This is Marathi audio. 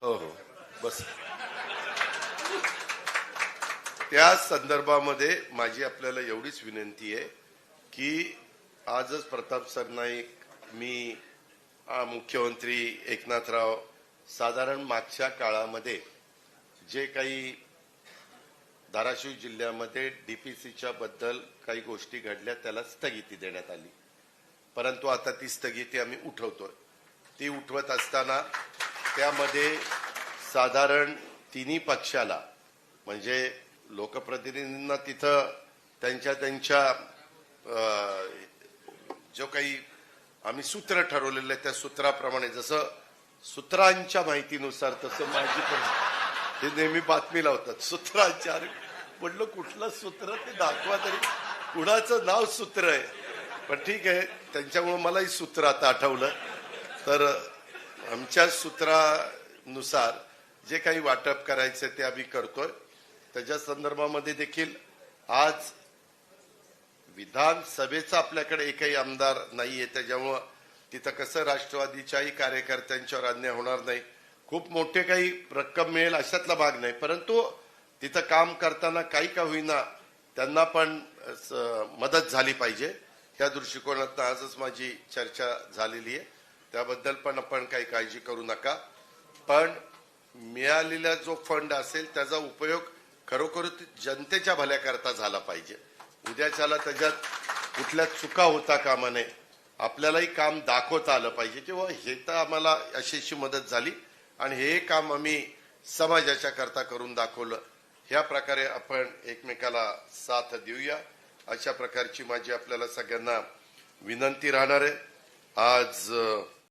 हो हो बस. त्या संदर्भामध्ये माझी आपल्याला एवढीच विनंती आहे की आजच प्रताप सरनाईक, मी, मुख्यमंत्री एकनाथराव साधारण मागच्या काळामध्ये जे काही धाराशिव जिल्ह्यामध्ये डीपीसीच्या बद्दल काही गोष्टी घडल्या त्याला स्थगिती देण्यात आली, परंतु आता ती स्थगिती आम्ही उठवतोय. ती उठवत असताना त्यामध्ये साधारण तिन्ही पक्षाला म्हणजे लोकप्रतिनिधींना तिथं त्यांच्या जो काही आम्ही सूत्र ठरवलेलं आहे त्या सूत्राप्रमाणे, जसं सूत्रांच्या माहितीनुसार तसं माझी पण हे नेहमी बातमी लावतात सूत्रांच्या. म्हटलं कुठलं सूत्र ते दाखवा तरी, कुणाचं नाव सूत्र आहे. पण ठीक आहे, त्यांच्यामुळे मलाही सूत्र आता आठवलं. तर आमच्या सूत्रानुसार जे काही वाटप करायचं ते आम्ही करतोय. त्याच्या संदर्भामध्ये देखील आज विधानसभेचा आपल्याकडे एकही आमदार नाहीये, त्याच्यामुळं तिथं कसं राष्ट्रवादीच्याही कार्यकर्त्यांच्यावर अन्याय होणार नाही, खूप मोठे काही रक्कम मिळेल अशातला भाग नाही, परंतु तिथं काम करताना काही का होईना त्यांना पण मदत झाली पाहिजे. त्या दृष्टिकोनातून आजच माझी चर्चा झालेली आहे. त्याबद्दल पण आपण काही काळजी करू नका. पण मिळालेला जो फंड असेल त्याचा उपयोग खरोखर जनतेच्या भल्याकरता झाला पाहिजे. उद्याच्याला त्याच्यात कुठल्या चुका होता कामा नये. आपल्यालाही काम दाखवता आलं पाहिजे किंवा हे तर आम्हाला अशीशी मदत झाली आणि हे काम आम्ही समाजाच्या करता करून दाखवलं. ह्या प्रकारे आपण एकमेकाला साथ देऊया, अशा प्रकारची माझी आपल्याला सगळ्यांना विनंती राहणार आहे. आज